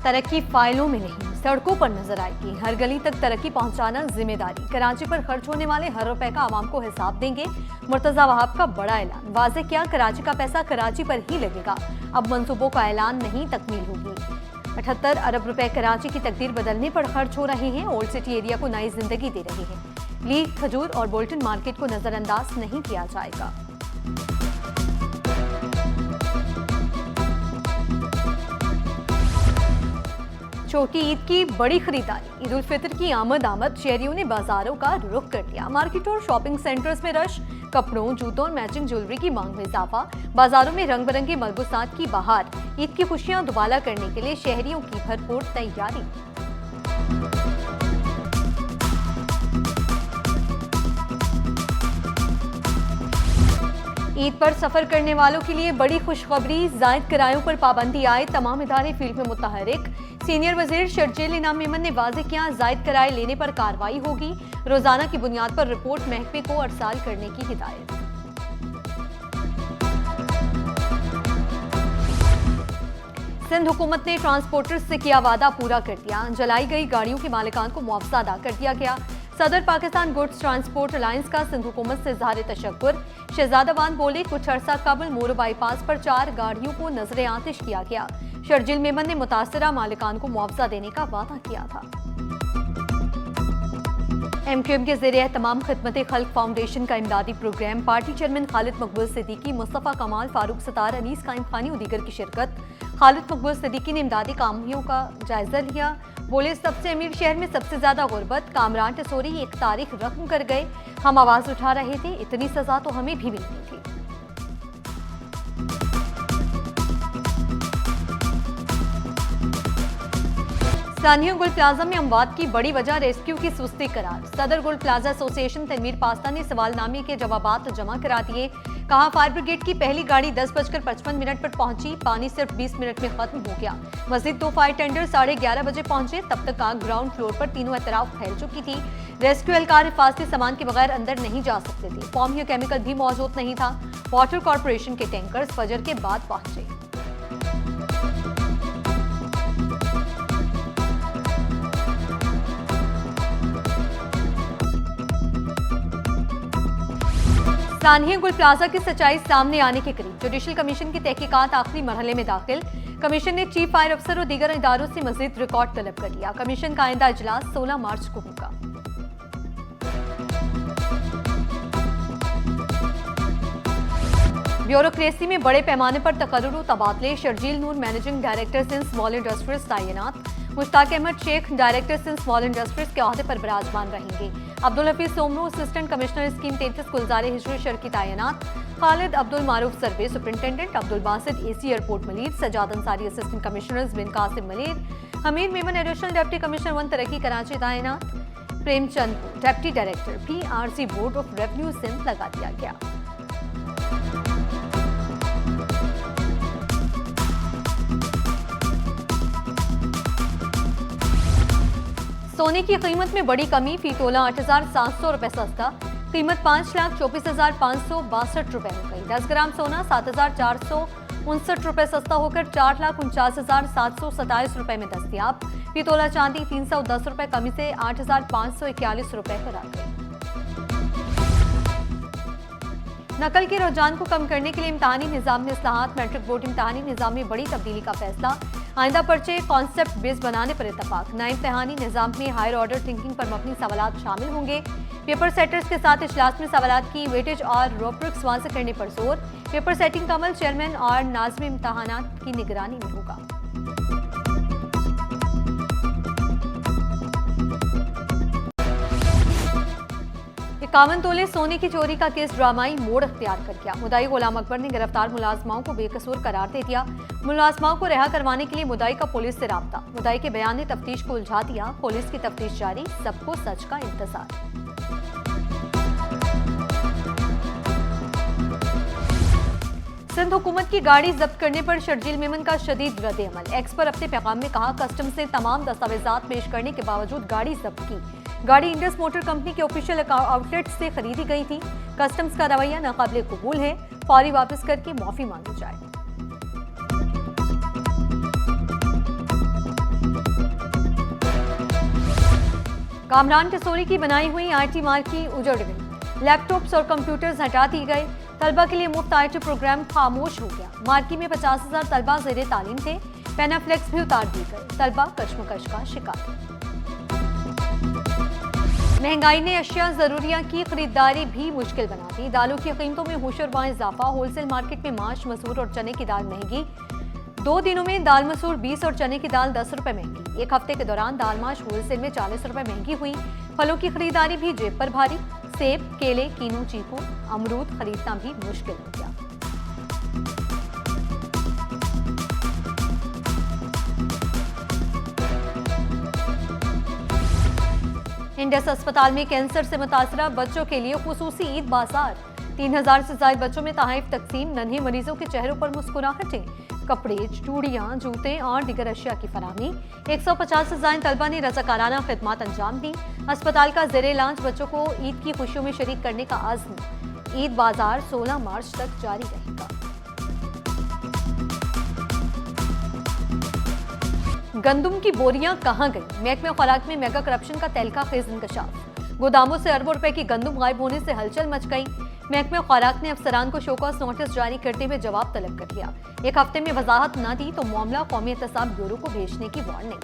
तरक्की फाइलों में नहीं, सड़कों पर नजर आएगी। हर गली तक तरक्की पहुंचाना जिम्मेदारी। कराची पर खर्च होने वाले हर रुपए का आवाम को हिसाब देंगे। मुर्तजा वहाब का बड़ा ऐलान। वाज़ेह किया, कराची का पैसा कराची पर ही लगेगा। अब मंसूबों का ऐलान नहीं, तकमील होगी। 78 अरब रुपए कराची की तकदीर बदलने पर खर्च हो रहे हैं। ओल्ड सिटी एरिया को नई जिंदगी दे रहे हैं। लीग, खजूर और बोल्टन मार्केट को नजरअंदाज नहीं किया जाएगा। छोटी ईद की बड़ी खरीदारी। ईद उल फितर की आमद शहरियों ने बाजारों का रुख कर दिया। मार्केट और शॉपिंग सेंटर्स में रश। कपड़ों, जूतों और मैचिंग ज्वेलरी की मांग में इजाफा। बाजारों में रंग बिरंगे मलबूसात की बहार। ईद की खुशियां दुबाला करने के लिए शहरियों की भरपूर तैयारी। ईद पर सफर करने वालों के लिए बड़ी खुशखबरी। जायद किरायों पर पाबंदी आए, तमाम इदारे फील्ड में मुतहरिक। सीनियर वजीर शर्जील इनाम मेमन ने वाज़ेह किया, जायद किराए लेने पर कार्रवाई होगी। रोजाना की बुनियाद पर रिपोर्ट महकमे को अरसाल करने की हिदायत। सिंध हुकूमत ने ट्रांसपोर्टर्स से किया वादा पूरा कर दिया। जलाई गई गाड़ियों के मालिकान को मुआवजा अदा कर दिया गया। सदर पाकिस्तान गुड्स ट्रांसपोर्ट अलायंस का सिंध हुकूमत से इज़हार तशक्कुर। शहजादाबाद बोले, कुछ अरसा कबल मोरो बाईपास पर 4 गाड़ियों को नजरे आतिश किया गया। शर्जील मेमन ने मुतासरा मालिकान को मुआवजा देने का वादा किया था। MQM के ज़ेरे एहतमाम खिदमत खल्क फाउंडेशन का इमदादी प्रोग्राम। पार्टी चेयरमैन खालिद मकबूल सिद्दीकी, मुस्तफ़ा कमाल, फारूक सतार, अनीस कायम खानी और दीगर की शिरकत। खालिद मकबूल सिद्दीकी ने इमदादी कामों का जायजा लिया। बोले, सबसे अमीर शहर में सबसे ज्यादा गुर्बत। कामरान टेसोरी एक तारीख रकम कर गए। हम आवाज उठा रहे थे, इतनी सजा तो हमें भी मिलनी थी। सानिया गुल प्लाजा में अमवात की बड़ी वजह रेस्क्यू की सुस्ती करार। सदर गुल प्लाजा एसोसिएशन तनवीर पास्ता ने सवालनामे के जवाबात जमा करा दिए। कहा, फायर ब्रिगेड की पहली गाड़ी 10:55 पर पहुंची। पानी सिर्फ 20 मिनट में खत्म हो गया। मजीद 2 फायर टेंडर 11:30 बजे पहुंचे। तब तक आग ग्राउंड फ्लोर पर तीनों एतराफ फैल चुकी थी। रेस्क्यू एहलकार हिफाजती सामान के बगैर अंदर नहीं जा सकते थे। फॉर्म केमिकल भी मौजूद नहीं था। वाटर कॉर्पोरेशन के टैंकर्स फजर के बाद पहुंचे। सानिया गुल प्लाजा की सच्चाई सामने आने के करीब। जुडिशल कमीशन की तहकीकात आखिरी मरहले में दाखिल। कमीशन ने चीफ फायर अफसर और दीगर इदारों से मजीद रिकॉर्ड तलब कर लिया। कमीशन का आइंदा इजलास 16 मार्च को होगा। ब्यूरोक्रेसी में बड़े पैमाने पर तकर्रुर व तबादले। Sharjeel Noor managing director Sindh small industries तैनात। Mushtaq Ahmed Shaikh director Sindh small industries के ओहदे पर विराजमान रहेंगे। Abdul Hafeez Soomro assistant commissioner scheme 33 Gulzar Hijri Sharqi तैनात। Khalid Abdul Maroof survey superintendent. Abdul Basit AC airport Malir. Sajjad Ansari assistant commissioners Bin Qasim Malir. Hameer Memon additional deputy commissioner 1 तरक्की कराची तैनात। प्रेमचंद को deputy director PRC board of revenue Sindh लगा दिया गया। सोने की कीमत में बड़ी कमी। फी तोला 8,700 रुपए सस्ता। कीमत 5,24,562 रुपए हो गई। 10 ग्राम सोना 7,459 रुपए सस्ता होकर 4,49,727 रुपए में दस्तयाब। फी तोला चांदी 310 रुपए कमी से 8,541 रुपए पर आ गई। नकल के रुझान को कम करने के लिए इम्तहानी निज़ाम में इस्लाहात। मैट्रिक बोर्ड इम्तहानी निज़ाम में बड़ी तब्दीली का फैसला। आइंदा पर्चे कॉन्सेप्ट बेस बनाने पर इत्तफाक। नए इम्तहानी निज़ाम में हायर ऑर्डर थिंकिंग पर मबनी सवालात शामिल होंगे। पेपर सेटर्स के साथ इजलास में सवालात की वेटेज और रूब्रिक्स वाज़ेह करने पर जोर। पेपर सेटिंग का अमल चेयरमैन और नाज़िम इम्तहानात की निगरानी में होगा। 51 तोले सोने की चोरी का केस ड्रामाई मोड़ अख्तियार कर गया। मुद्दाई गुलाम अकबर ने गिरफ्तार मुलाजमाओं को बेकसूर करार दे दिया। मुलाजमाओं को रिहा करवाने के लिए मुद्दाई का पुलिस से राब्ता। मुद्दाई के बयान ने तफ्तीश को उलझा दिया। पुलिस की तफ्तीश जारी, सबको सच का इंतजार। सिंध हुकूमत की गाड़ी जब्त करने पर शर्जील मेमन का शदीद रद्द-ए-अमल। एक्स पर अपने पैगाम में कहा, कस्टम्स ने तमाम दस्तावेजात पेश करने के बावजूद गाड़ी जब्त की। गाड़ी इंडस मोटर कंपनी के ऑफिशियल आउटलेट से खरीदी गई थी। कस्टम्स का रवैया नाकाबिले कबूल है। फौरी वापस करके माफी मांगी जाए। कामरान टिसोरी की बनाई हुई आईटी मार्क की उजड़ गई। लैपटॉप्स और कंप्यूटर्स हटा दिए गए। तलबा के लिए मुफ्त आईटी प्रोग्राम खामोश हो गया। मार्की में 50,000 तलबा ज़ेरे तालीम थे। पेनाफ्लेक्स भी उतार दिए गए। तलबा कशमकश का शिकार। महंगाई ने अशिया जरूरिया की खरीदारी भी मुश्किल बना दी। दालों की कीमतों में होशरबा इजाफा। होलसेल मार्केट में माश, मसूर और चने की दाल महंगी। 2 दिनों में दाल मसूर 20 और चने की दाल 10 रुपए महंगी। एक हफ्ते के दौरान दाल माश होलसेल में 40 रुपए महंगी हुई। फलों की खरीदारी भी जेब पर भारी। सेब, केले, कीनू, चीकू, अमरूद खरीदना भी मुश्किल हो गया। इंडस अस्पताल में कैंसर से मुतासरा बच्चों के लिए खुसूसी ईद बाजार। 3000 से ज्यादा बच्चों में तोहफे तकसीम। नन्हे मरीजों के चेहरों पर मुस्कुराहटें। कपड़े, चूड़ियां, जूते और दीगर अशिया की फराहमी। 150 से ज्यादा तलबा ने रज़ाकाराना खिदमत अंजाम दी। अस्पताल का ज़ेरे इलाज बच्चों को ईद की खुशियों में शरीक करने का आज़्म। ईद बाजार 16 मार्च तक जारी रहेगा। गंदम की बोरियां कहां गई? महकमे खुराक में मेगा करप्शन का तहलका खेज इंकशाफ। गोदामों से अरबों रुपए की गंदम गायब होने से हलचल मच गई। महकमे खुराक ने अफसरान को शोकॉज नोटिस जारी करते हुए जवाब तलब कर लिया। एक हफ्ते में वजाहत न दी तो मामला कौमी एहतसाब ब्यूरो को भेजने की वार्निंग।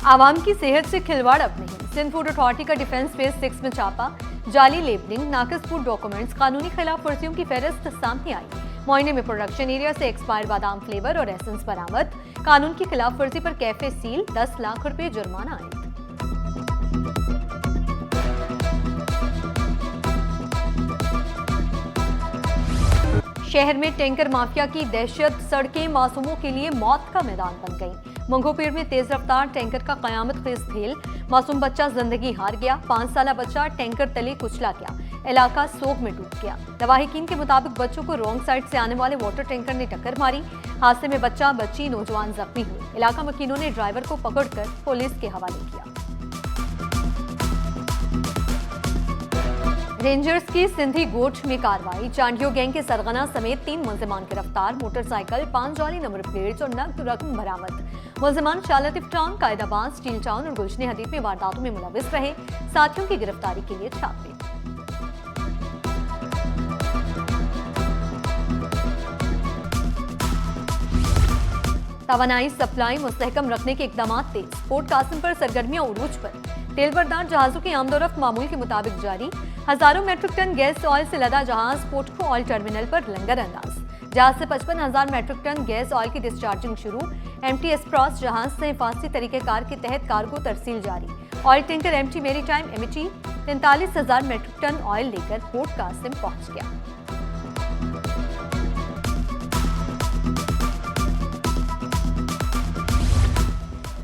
आवाम की सेहत से खिलवाड़ अब नहीं। सिंध फूड अथॉरिटी का डिफेंस फेज 6 में छापा। जाली लेबलिंग, नाकिस फूड डॉक्यूमेंट्स, कानूनी खिलाफ वर्जियों की फहरिस्त सामने आई। मुआयने में प्रोडक्शन एरिया से एक्सपायर्ड बादाम फ्लेवर और एसेंस बरामद। कानून की खिलाफ वर्जी पर कैफे सील, 10 लाख रुपए जुर्माना आए। शहर में टैंकर माफिया की दहशत। सड़कें मासूमों के लिए मौत का मैदान बन गई। मंगोपीर में तेज रफ्तार टैंकर का कयामत खेज खेल। मासूम बच्चा जिंदगी हार गया। 5 साला बच्चा टैंकर तले कुचला गया। इलाका सोग में डूब गया। लवाहिकीन के मुताबिक बच्चों को रॉन्ग साइड से आने वाले वाटर टैंकर ने टक्कर मारी। हादसे में बच्चा, बच्ची, नौजवान जख्मी हुए। इलाका मकीनों ने ड्राइवर को पकड़कर पुलिस के हवाले किया। रेंजर्स की सिंधी गोठ में कार्रवाई। चांडियो गैंग के सरगना समेत 3 मुलजिमान गिरफ्तार। मोटरसाइकिल, 5 जाली नंबर प्लेट्स और नकद रकम बरामद। मुलजिमान शालतिफ टाउन, कायदाबाद, स्टील टाउन और गुलशन हदीद में वारदातों में मुलविस रहे। साथियों की गिरफ्तारी के लिए छापे। तवानाई सप्लाई मुस्तहकम रखने के इकदाम तेज। पोर्ट कासिम पर सरगर्मियां उरूज पर। तेल बरदार जहाजों की आमदोरफ्त मामूल के मुताबिक जारी। हजारों मेट्रिक टन गैस ऑयल से लदा जहाज पोर्टको ऑयल टर्मिनल पर लंगर अंदाज। जहाज से 55,000 मेट्रिक टन गैस ऑयल की डिस्चार्जिंग शुरू। एमटी एक्सप्रेस जहाज से हिफाजती तरीकेकार के तहत कार्गो तरसील जारी। Oil tanker MT maritime MT 43,000 metric ton oil लेकर पोर्ट कासिम पहुंच गया।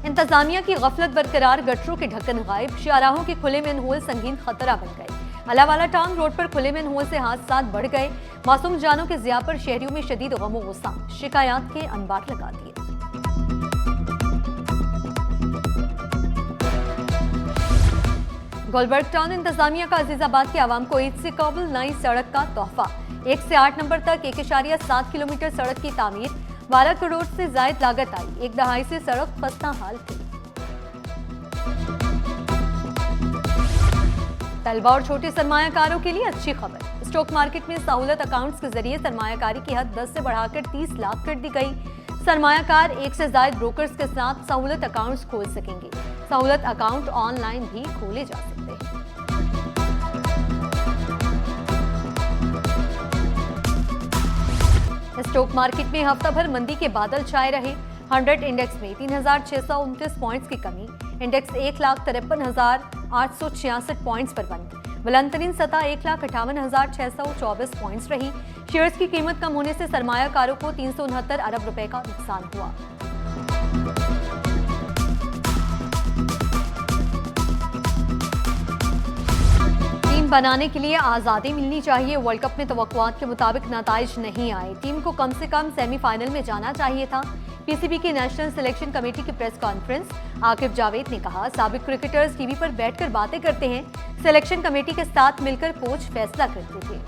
इंतजामिया की गफलत बरकरार। गटरों के ढक्कन गायब। शाहराहों के खुले मैनहोल संगीन खतरा बन गए। अलावाला टाउन रोड पर खुले मैनहोल से हादसात बढ़ गए। मासूम जानों के ज़िया पर शहरियों में शदीद गम और गुस्सा। शिकायत के अनबार लगा दिए। गुलबर्ग टाउन इंतजामिया का अजीजाबाद की आवाम को ईद से काबिल नई सड़क का तोहफा। 1 से 8 नंबर तक 1.7 किलोमीटर सड़क की तामीर। 12 करोड़ से जायद लागत आई। 1 दहाई से सड़क खस्ता हाल थी। तलबा और छोटे सरमायाकारों के लिए अच्छी खबर। स्टॉक मार्केट में सहूलत अकाउंट्स के जरिए सरमायाकारी की हद 10 से बढ़ाकर 30 लाख कर दी गई। सरमायाकार 1 से ज्यादा ब्रोकर्स के साथ सहूलत अकाउंट्स खोल सकेंगे। सहूलत अकाउंट ऑनलाइन भी खोले जा सकते हैं। स्टॉक मार्केट में हफ्ता भर मंदी के बादल छाए रहे। 100 इंडेक्स में 3,629 पॉइंट्स की कमी। इंडेक्स 1,53,866 पॉइंट्स पर बंद। बुलंदतरीन सतह 1,58,624 पॉइंट्स रही। शेयर्स की कीमत कम होने से सरमायाकारों को 369 अरब रुपए का नुकसान हुआ। टीम बनाने के लिए आज़ादी मिलनी चाहिए। वर्ल्ड कप में तवक्कुआत के मुताबिक नताइज नहीं आए। टीम को कम से कम सेमीफाइनल में जाना चाहिए था। पीसीबी की नेशनल सिलेक्शन कमेटी की प्रेस कॉन्फ्रेंस। आकिब जावेद ने कहा, साबिक क्रिकेटर्स टीवी पर बैठकर बातें करते हैं। सिलेक्शन कमेटी के साथ मिलकर कोच फैसला करते थे।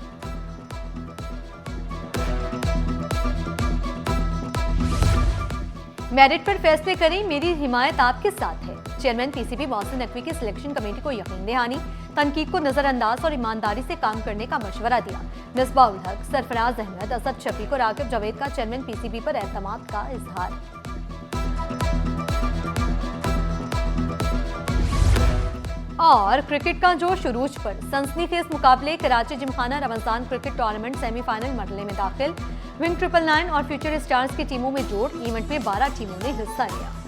मेरिट पर फैसले करें, मेरी हिमायत आपके साथ है। चेयरमैन पीसीबी मोहसिन नकवी की सिलेक्शन कमेटी को यकीन दहानी, तनकीद को नजरअंदाज और ईमानदारी से काम करने का मशवरा दिया। मिसबाह उल हक, सरफराज अहमद, असद शफीक और आकिब जावेद का चेयरमैन पीसीबी पर एतमाद का इजहार। और क्रिकेट का जोश उरूज पर, सनसनीखेज मुकाबले Karachi Gymkhana Ramzan cricket tournament semifinal मरहले में दाखिल। विंग 999 और फ्यूचर स्टार्स की टीमों में जोड़, इवेंट में 12 टीमों ने हिस्सा लिया।